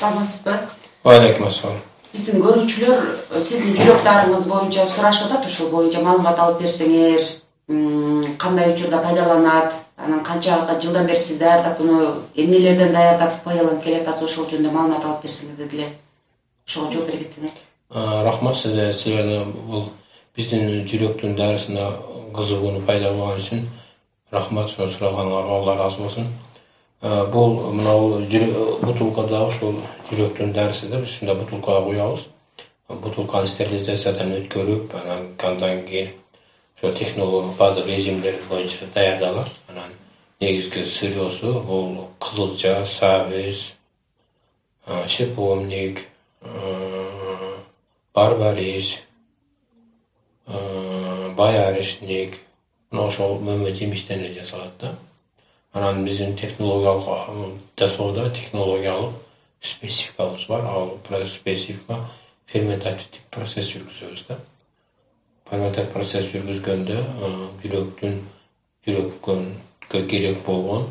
Саламатсызбы? Алейкум ассалам. Биздин көрүүчүлөр сиздин жүрөктарыңыз боюнча сурашып атат, ошол боюнча маалымат алып берсеңер, кандай учурда пайдаланат, анан канча жылдан бери сиз даярдап буну эмнелерден даярдап пайдаланып келатасыз, ошол жөнүндө маалымат алып берсеңер деди эле. Ошого жооп бере кетсеңер. Рахмат силерге бул биздин жүрөктүн дарысына кызыгууну пайда болгон үчүн рахмат, ошону сураганыңарга Алла ыраазы болсун. Бул мынау бутылкада ошол жүрөктүн дарысы деп ушундай бутылкага куябыз. Бутылканы стерилизациядан өткөрүп, андан кийин ошо технологиялык баардык режимдер боюнча даярдалат. Анан негизги сырьёсу бул кызылча, сабыз, шиповник, барбарис, боярышник, ошол мөмө жемиштен эле жасалат да. Анан биздин технологиялык жасоодо технологиялык спецификабыз бар. Ал специфика ферментативдик процесс жүргүзөбүз да. Ферментативдик процесс жүргүзгөндө жүрөккө керек болгон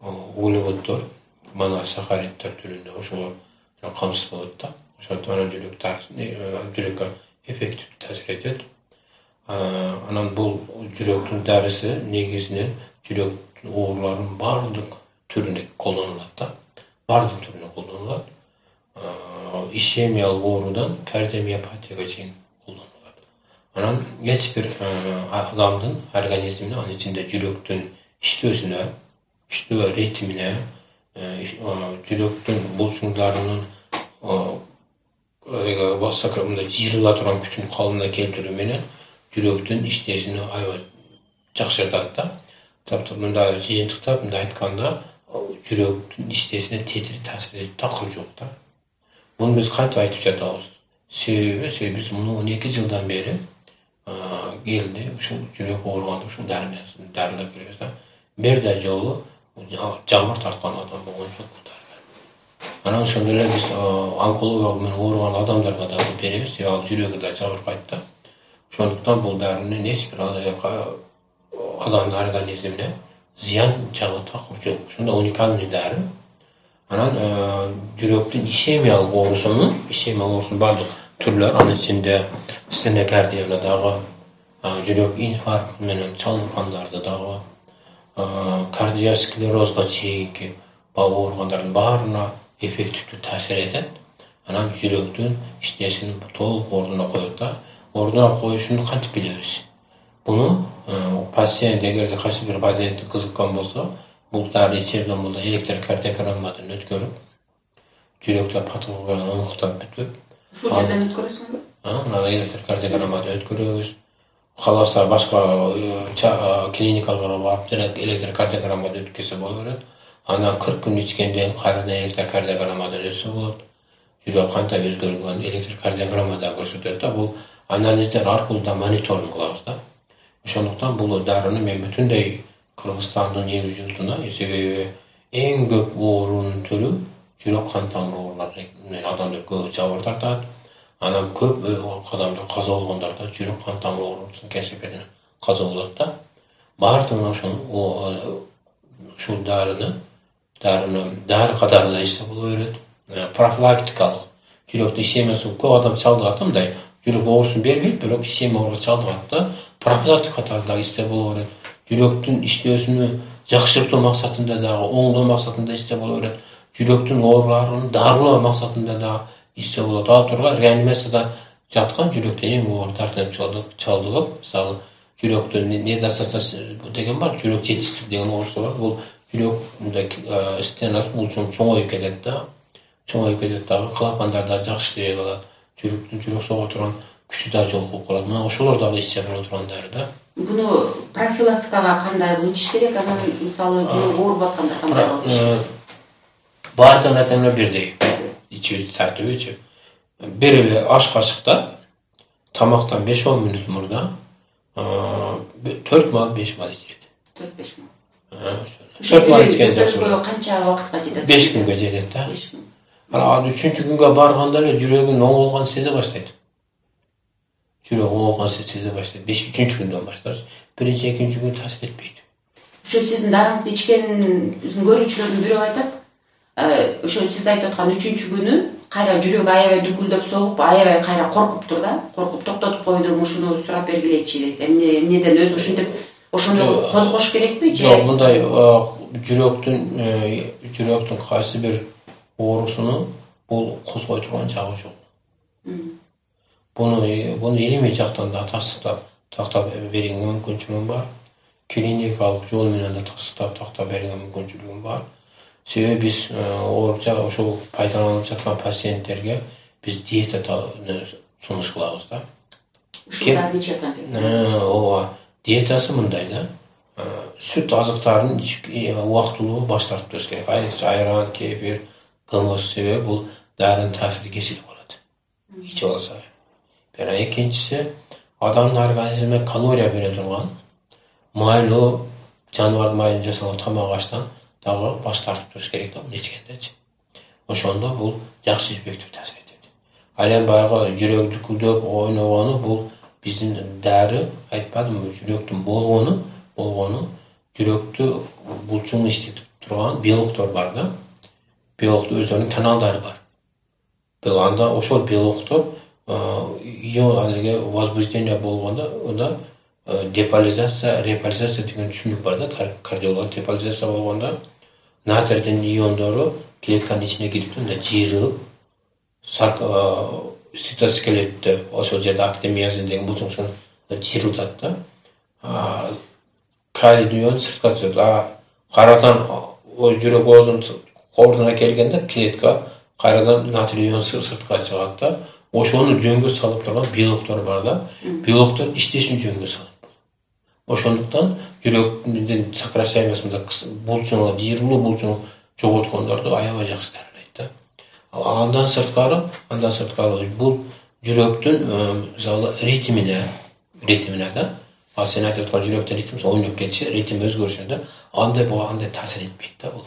углеводдор, моносахариддер түрүндө ошолор камсыз болот да. Ошондон жүрөккө эффективдүү таасир этет. Анан бул жүрөктүн дарысы негизинен жүрөк ооруларынын баардык түрүнө колдонулат да. Баардык түрүнө колдонулат. Ишемиялык оорудан кардиомиопатияга чейин колдонулат. Анан эч бир адамдын организмине, анын ичинде жүрөктүн иштөө ритмине, жүрөктүн булчуңдарынын мындай жыйрыла турган күчүн калыбына келтирүү менен жүрөктүн иштешин аябай жакшыртат да. Мындай жыйынтыктап мындай айтканда жүрөктүн иштешине тетири таасир этип такыр жок да. Муну биз кантип айтып жатабыз? Себеби биз муну 12 жылдан бери келди, ушул жүрөк ооруганда ушул дарылар беребиз да. Бир да жолу жамыр тарткан адам болгон жок бул дарылар. Анан ошондой эле биз онкология менен ооруган адамдарга да беребиз, себеби ал жүрөгү да жабыркайт да. Ошондуктан бул дарынын эч бир адамдын организмине зыян жагы такыр жок. Ушундай уникальный дары. Анан жүрөктүн ишемиялык оорусунун баардык түрлөр, анын ичинде стенокардияны дагы, жүрөк инфаркт менен чалдыккандарды дагы, кардиосклерозго чейинки ооругандардын баарына эффективдүү таасир этет. Анан жүрөктүн иштешин толук ордуна коет да. Ордуна коюшун кантип билебиз? Буну пациент, эгерде кайсы бир пациент кызыккан болсо, бул дары ичерген болсо электрокардиограммадан өткөрүп, жүрөктө патологияны аныктап бүтүп, ушул жерден өткөрөсүңбү? Анан электрокардиограммадан өткөрөбүз. Каласа башка клиникаларга барып электрокардиограммадан өткөрсө боло берет. Андан 40 күн ичкенден кайрадан электрокардиограммадан өтсө болот. Жүрөк кантип өзгөргөнүн электрокардиограммада көрсөтөт да. Бул анализдер аркылуу да мониторинг кылабыз да. Ошондуктан бул дарыны мен бүтүндөй Кыргызстандын эл журтуна, себеби эң көп оорунун түрү жүрөк кан тамыр оорулары менен адамдар көп жабыр тартат. Анан көп адамдар каза болгондордо жүрөк кан тамыр оорусунун кесепетинен каза болот да. Баардыгына ушул дары катары да ичсе боло берет. Профилактикалык жүрөктү ишемиясы көп адам чалдыгат да, мындай жүрөк оорусун бербейт, бирок ишемия ооруга чалдыгат да. Профилактика катары да ичсе боло берет. Жүрөктүн иштөөсүнү жакшыртуу максатында дагы, оңдоо максатында ичсе боло берет. Жүрөктүн ооруларын дарылоо максатында да ичсе болот. Ал тургай реанимацияда жаткан жүрөктөн эң оор тартынып чалдыгып, мисалы жүрөктө недостаточность деген бар, жүрөк жетишсиздик деген оорусу бар. Бул жүрөк мындай стенасы булчуң чоңоюп кетет да. Чоңоюп кетет дагы, клапандар да жакшы иштебей калат. Жүрөк сого турган күчү да жок болуп калат. Мына ошолор дагы ичсе боло турган дары да. Буну профилактикага кандай ичиш керек? Анан мисалы жүрөк ооруп атканда кандай кылыш? Баардыгына тең бирдей ичүү тартыбычы. Бир эле аш кашыкта тамактан 5-10 мүнөт мурда 4 мал 5 мал ичет. 4-5 мал. 4 мал ичкен жакшы. Канча убакытка жетет? 5 күнгө жетет да. 5 күн. Анан 3-күнгө барганда эле жүрөгүн оңолгонун сезе баштайт. Жүрөк оңолгонун сезе баштайт. 3-күндөн баштап, 1-2 күн таасир этпейт. Ушул сиздин дарыңызды ичкен көрүүчүлөрдүн бирөө айтат, ошо сиз айтып аткан 3-күнү кайра жүрөк аябай дүкүлдөп согуп, аябай кайра коркуптур да. Коркуп токтотуп койдум, ушуну сурап бергилечи дейт. Эмнеден өзү ушинтип ошону козгош керекпи же? Жок, мындай жүрөктүн кайсы бир оорусуну бул козгой турган жагы жок. Буну илимий жактан да тактап берүүгө мүмкүнчүлүгүм бар. Клиникалык жол менен да тактап берүүгө мүмкүнчүлүгүм бар. Себеби биз ошол пайдаланып жаткан пациенттерге биз диетаны сунуш кылабыз да. Ушуларды ичип аткан. Ооба. Диетасы мындай да. Süt азыктарын убактылуу баш тартып туруш керек. Айран, кефир, кымыз, себеби бул дарынын таасири кесилип калат. Ичип алса. Бирок экинчиси, адамдын организмине калория бере турган майлуу жаныбар майынан жасалган тамак аштан дагы баш тартып туруш керек да, муну ичкендечи. Ошондо бул жакшы эффектив таасир этет. Ал эми баягы жүрөк дүкүлдөп ойногону бул биздин дары, айтпадымбы, жүрөктүн болгону жүрөктү булчуңу иштетип турган белоктор бар да. Белоктун өздөрүнүн каналдары бар. Анда ошол белоктор алиге возбуждение болгондо деполизация, реполизация деген түшүнүк бар да, кардиолог. Деполизация болгондо натрийдин иондору клетканын ичине кирип мындай жыйрылып, цитоскелетте ошол жерде актомиозин деген булчуң жыйрылат да. Калий ион сыртка чыгат. Кайрадан жүрөк оозунун кордуна келгенде клетка кайрадан натрий ион сыртка чыгат да. Ошону жөнгө салып турган белоктор бар да. Белоктор иштешин жөнгө салат. Ошондуктан жүрөктүн сокращаемасында булчуңга, жыйрылуу булчуң жоготкондорду аябай жакшы дарылайт да. Андан сырткары бул жүрөктүн мисалы ритмине да. Ал сен айтып аткан жүрөктүн ритмиси ойноп кетиши, ритм өзгөрүшү да. Андай таасир этпейт да бул.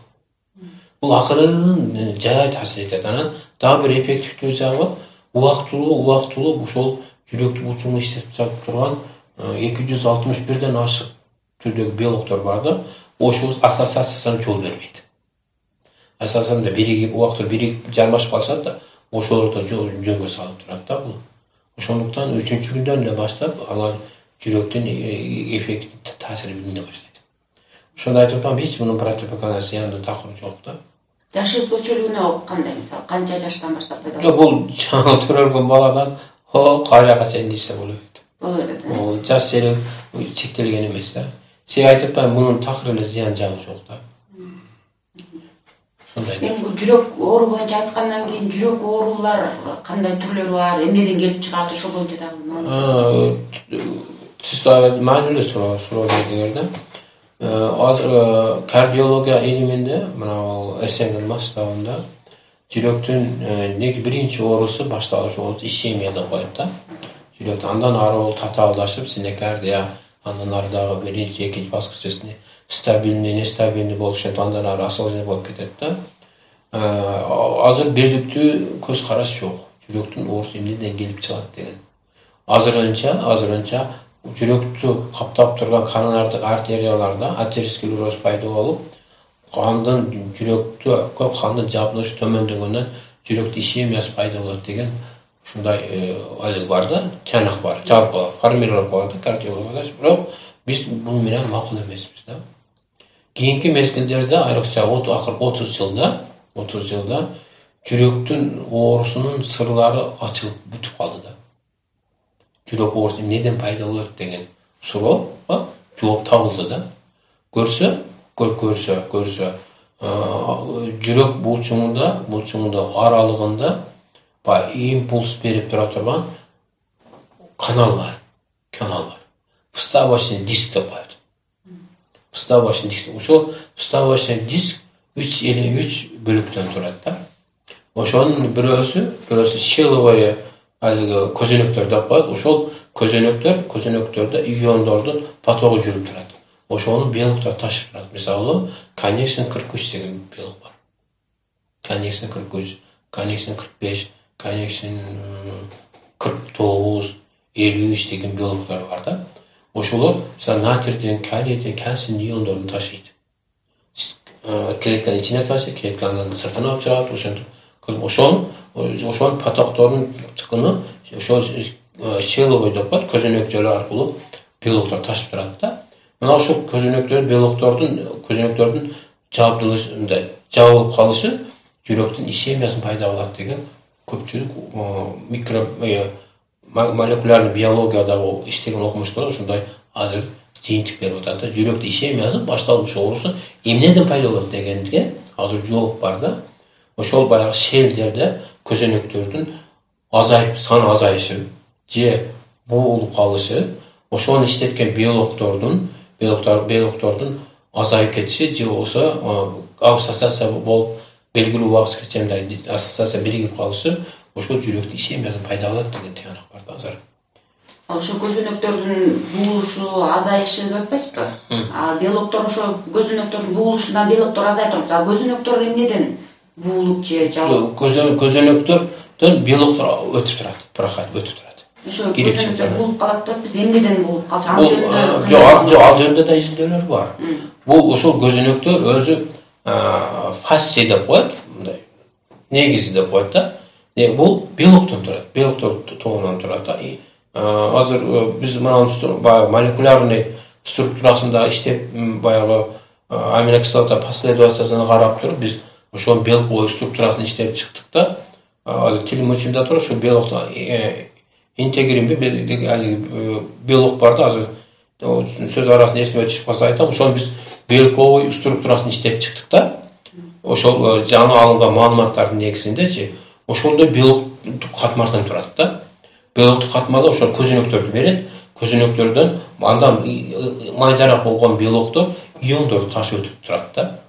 Бул акырын жай таасир этет. Анан дагы бир эффективдүү жагы убактылуу ошол жүрөктү булчуңу иштетип жатып турган 261ден ашык түрдөгү белоктор бар да. Ошол ассоциациясына жол бербейт. Асасында убактылуу биригип жармашып калышат да, ошолорду жөнгө салып турат да бул. Ошондуктан 3-күндөн эле баштап алар жүрөктүн эффектив таасири билине баштайт. Ошондо айтып атам, эч мунун противопоказания зыяндуу такыры жок да. Жаш өзгөчөлүгүнө кандай, мисалы, канча жаштан баштап пайда болот? Жок, бул жаңы төрөлгөн баладан кайрага чейин десе болот. Болот эле. Жаш жерек чектелген эмес да. Сен айтып атпаймынбы, мунун такыр эле зыян жагы жок да. Мен бул жүрөк оору боюнча айткандан кийин жүрөк оорулар кандай түрлөрү бар, эмнеден келип чыгат, ошол боюнча дагы сиз маанилүү суроо бердиңер да. Азыр кардиология илиминде, мына эсенин маставында жүрөктүн биринчи оорусу башталышы ишемия деп коет да. Жүрөктүн андан ары ол татаалдашып, синекардия, андан ары дагы биринчи, экинчи баскычы стабилдүү, нестабилдүү болуп, андан ары осложнение болуп кетет да. Азыр бирдиктүү көз караш жок. Жүрөктүн оорусу эмнеден келип чыгат деген. Азырынча жүрөктү каптап турган коронардык артерияларда атеросклероз пайда болуп, кандын жабылышы төмөндөгөндөн жүрөктүн ишемиясы пайда болот деген ушундай алек бар да, чанак бар. Жалпы формировка бар да кардиологияда, бирок биз бул менен макул эмеспиз да. Кийинки мезгилдерде, айрыкча акыркы 30 жылда жүрөктүн оорусунун сырлары ачылып бүтүп калды да. Жүрөк оорусу эмнеден пайда болот деген суроо жооп табылды да. Көрсө жүрөк булчуңунда аралыгында импульс берип тура турган канал бар. Вставочный диск деп коет. Вставочный диск. Ошол вставочный диск 3 бөлүктөн турат да. Ошонун бирөөсү щеловое алиги көзөнөктөр деп коет. Ошол көзөнөктөрдө иондордун потогу жүрүп турат. Ошону белоктор ташып турат. Мисалы, коннексин 43 деген белок бар. Коннексин 43, коннексин 45, коннексин 49, 53 деген белоктор бар да. Ошолор натрийдин, калийдин, кальцийдин иондорун ташыйт. Клетканын ичине ташып, клетканын сыртына алып чыгат, ошол патоктордун чыккыны ошол щеловой деп коет, көзөнөкчөлөр аркылуу белоктор ташып турат да. Мына ошол көзөнөктөрдүн жабылып калышы жүрөктүн ишемиясын пайда кылат деген көпчүлүк молекулярный биологиядагы иштеген окумуштуулар ушундай азыр жыйынтык берип атат да. Жүрөктүн ишемиясы башталыш оорусу эмнеден пайда болот дегенге азыр жооп бар да. Ошол баягы шелдерде көзөнөктөрдүн саны азайышы же буулуп калышы, ошону иштеткен белоктордун азайып кетиши же болбосо ассоциация болуп белгилүү убакыт кечинде ассоциация биригип калышы ошол жүрөктүн ишемиясын пайда кылат деген тыянак бар да азыр. Ошо көзөнөктөрдүн буулушу азайышы деп атпайсызбы? Белоктор ошо көзөнөктөрдүн буулушунан белоктор азайып турат. Көзөнөктөр эмнеден буулуп же жабылып? Көзөнөктөрдөн белоктор өтүп турат, проход өтүп турат. Ошо көзөнөктөр буулуп калат деп биз эмнеден буулуп калчу? Ал жөнүндө жок, ал жөнүндө да изилдөөлөр бар. Бул ошол көзөнөктөр өзү фасция деп коет, мындай негизи деп коет да. Бул белоктон турат, белоктор тобунан турат да. Азыр биз мына баягы молекулярный структурасында иштеп, баягы аминокислота последовательностуна карап туруп, биз ошол белок структурасын иштеп чыктык да. Азыр тилим учунда туруп, ошол белокту интегрин белок бар да, азыр сөз арасында эсиме түшүп калса айтам, ошол биз белковый структурасын иштеп чыктык да. Ошол жаңы алынган маалыматтардын негизиндечи, ошондой белоктук катмардан турат да. Белоктук катмада ошол көзөнөктөрдү берет. Көзөнөктөрдөн андан майдараак болгон белоктор иондорду ташып өтүп турат да.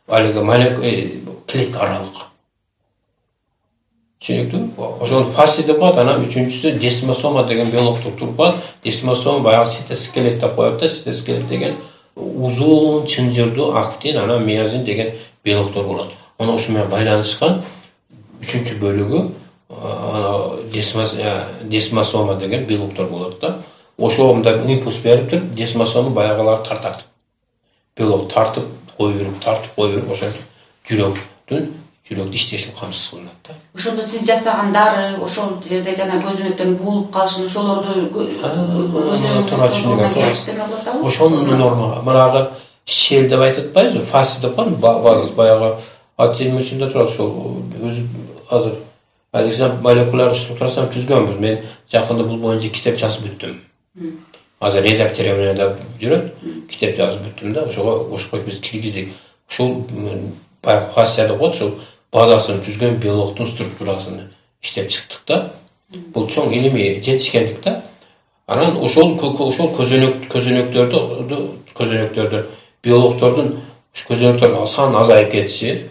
Алиги клетка аралык. Түшүнүктүү? Ошол фасция деп коет, анан үчүнчүсү десмосома деген белоктур туруп калат. Десмосома баягы цитоскелет деп коет да. Цитоскелет деген узун чынжырдуу актин, анан миозин деген белоктор болот. Анан ошо менен байланышкан үчүнчү бөлүгү десмосома деген белоктор болот да. Ошо мындай импульс берип туруп, десмосома баягылар тартат. Белок тартып кое берип, ошентип жүрөктүн иштешин камсыз кылынат да. Ошондо сиз жасаган дары, ошол жерде жана көзөнөктөрдүн буулуп калышын ошолорду ошонун нормага, манагы шел деп айтып атпайбызбы, фасция деп коет, базасы баягы аттилим үчүндө турат, ошол өзү азыр молекуляр структурасын түзгөнбүз. Мен жакында бул боюнча китеп жазып бүттүм. Азыр редактирование жүрөт, китеп жазып бүттүм да, ошого биз киргиздик. Ошол баягы фасция деп коет, ошол базасын түзгөн белоктун структурасын иштеп чыктык да. Бул чоң илимий жетишкендик да. Анан ошол көзөнөктөрдө белоктордун саны азайып кетиши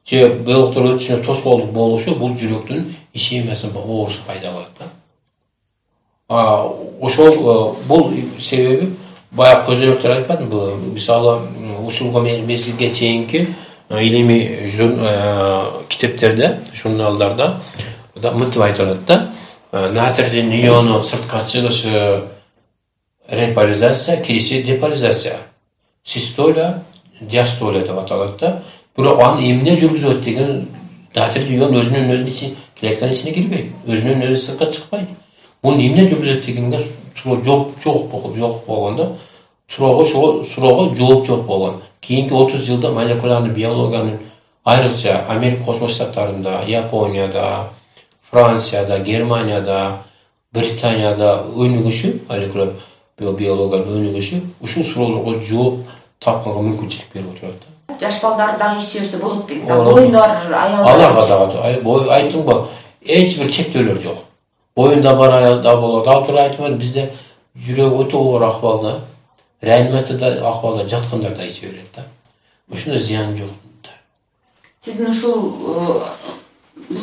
же белоктор өтүшүнө тоскоолдук болушу бул жүрөктүн ишемиясын оорусу пайда кылат да. Ошол бул себеби баягы көзөнөктөр айтпадымбы, мисалы ушул мезгилге чейинки илимий китептерде, журналдарда мынтип айтылат да. Натрийдин иону сыртка чыгышы реполяризация, кириши деполяризация. Систоля, диастоля деп аталат да. Бирок аны эмне жүргүзөт деген, натрий ион өзүнүн өзү клетканын ичине кирбейт, өзүнүн өзү сыртка чыкпайт. Бул эмне жүргүзөт дегенге жооп болгондо, суроого жооп жок болгон. Кийинки 30 жылда молекулярный биологиянын айрыкча Америка Кошмо Штаттарында, Японияда, Францияда, Германияда, Британияда өнүгүшү, молекуляр биологиянын өнүгүшү ушул суроолорго жооп тапканга мүмкүнчүлүк берип отурат да. Жаш балдар дагы ишчи берсе болот деген. Боюндар, аялдар. Аларга дагы айттымбы, эч бир чектөөлөр жок. Боюнда бар аялда болот. Ал тууралуу айтман, бизде жүрөк өтө оор акыбалда, реанимацияда акыбалда жаткандар да иче берет да. Ошондой зыян жок да. Сиздин ушул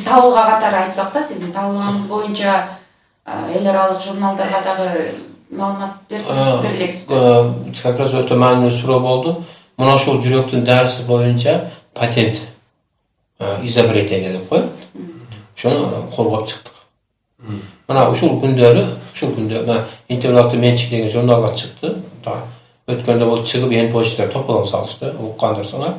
табылга катары айтсак да, сиздин табылганыңыз боюнча эл аралык журналдарга дагы маалымат берип элексизби? Как раз өтө маанилүү суроо болду. Мына ушул жүрөктүн дарысы боюнча патент изобретение деп коет. Ошону коргоп чыктык. Мына ушул күндөрү интеллектуалдык менчик деген журналга чыкты. Өткөндө бул чыгып, эң почта тополоң салышты, уккандырсыңар.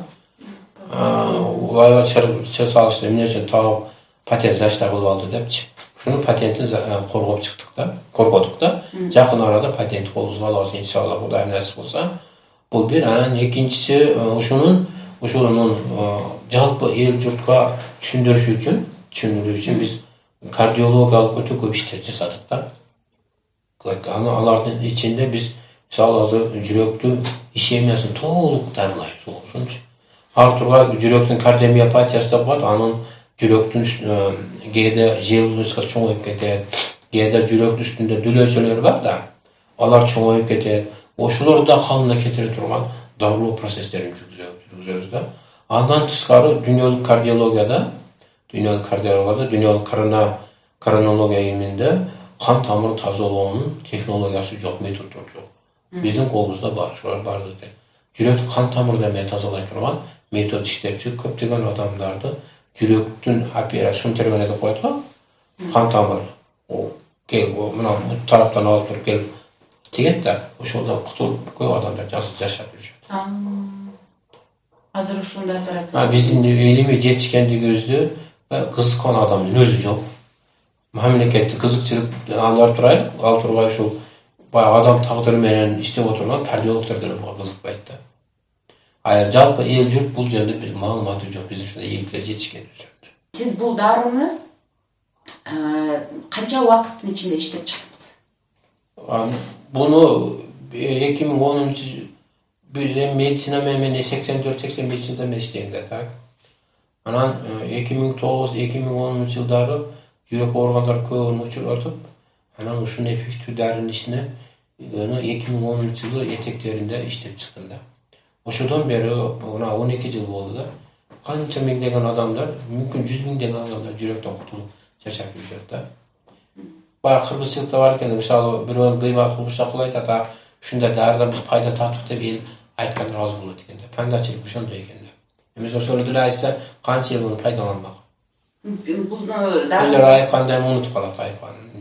Улайга чыр салышты эмне үчүн тауып патент защита кылып алды депчи. Шунун патентин коргоп чыктык да, коргодук да. Жакын арада патент колубузга алабыз иншалла, Кудайым насип кылса. Бул бир, анан экинчиси ушунун жалпы эл журтка түшүндүрүү үчүн биз кардиологиялык өтө көп иштер жасадык да. Алардын ичинде биз мисалы азыр жүрөктүн ишемиясын толук дарылайбыз. Ошончу ар турга жүрөктүн кардиомиопатиясы деп коет, анын жүрөктүн кээде желудочка чоңоюп кетет, кээде жүрөктүн үстүндө дүлөөчөлөр бар да, алар чоңоюп кетет. Ошолорду да калыбына келтире турган дарылоо процесстерин жүргүзөбүз да. Андан тышкары дүйнөлүк кардиологияда, дүйнөлүк коронология илиминде кан тамыры тазалоонун технологиясы жок, методдор жок. Биздин колубузда бар, ошолор бардык. Жүрөктү кан тамыры менен тазалай турган метод иштеп чыгып, көптөгөн адамдарды жүрөктүн операцион термине деп коет го. Кан тамыр келип, мына бул тараптан алып туруп келип тигет да, ошолдон кутулуп көп адамдар жашап жүрүшөт. Азыр ушундай операция. Биздин илимий жетишкендигибизди кызыккан адамдын өзү жок. Мамлекеттик кызыкчылык алар тургай ушул баягы адам тагдыры менен иштеп отурган кардиологдор деле буга кызыкпайт да. Жалпы эл журт бул жөнүндө биз маалыматы жок, биз ушундай ийгиликке жетишкенибиз жөнүндө. Сиз бул дарыны канча убакыттын ичинде иштеп чыктыңыз? Буну 2010 медицина менен 84-85 жылда мен иштейм да, так. Анан 2009-2010 жылдары жүрөк ооргандар көбүн учурутуп, анан ушунун эффективдүү дарынын ишине 2010 жылы этектеринде иштеп чыктым да. Ошодон бери мына 12 жыл болду да. Канча миңдеген адамдар, мүмкүн 100 миңдеген адамдар жүрөктөн кутулуп жашап жүрөт да. Баягы кыргызчылыкта бар экен, мисалы бирөөнүн гыйбат кылып шакылайт ата, ушундай дарыдан биз пайда таптык деп эл айткандар аз болот экен да. Пандачылык ошондой экен да. Эмес ошол деле айтса, канча эл муну пайдаланмак. Бул Өзөр айткандан унутуп калат, айтканын.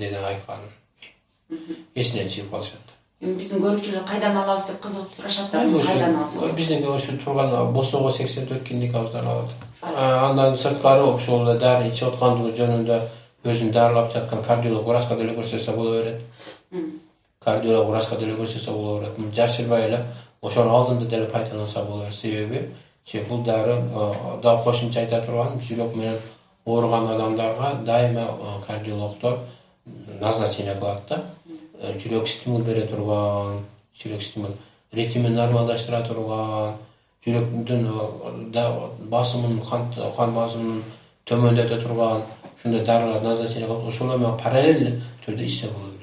Эсинен чыгып калышат. Биздин көрүүчүлөр кайдан алабыз деп кызыгып сурашат да. Кайдан алсак? Биздин көрүшүп турган Босого 84 клиникабыздан алат. Андан сырткары ошол дары ичип аткандыгы жөнүндө өзүн дарылап жаткан кардиолог врачка деле көрсөтсө боло берет. Кардиолог врачка деле көрсөтсө боло берет. Жашырбай эле ошонун алдында деле пайдаланса боло берет. Себеби бул дары да кошумча айта турган жүрөк менен ооруган адамдарга дайыма кардиологдор назначение кылат да. Жүрөк стимул бере турган, ритмин нормалдаштыра турган, жүрөктүн басымын, кан басымын төмөндөтө турган ушундай дарылар назначение кылып, ошолор менен параллель түрдө иштеп болот.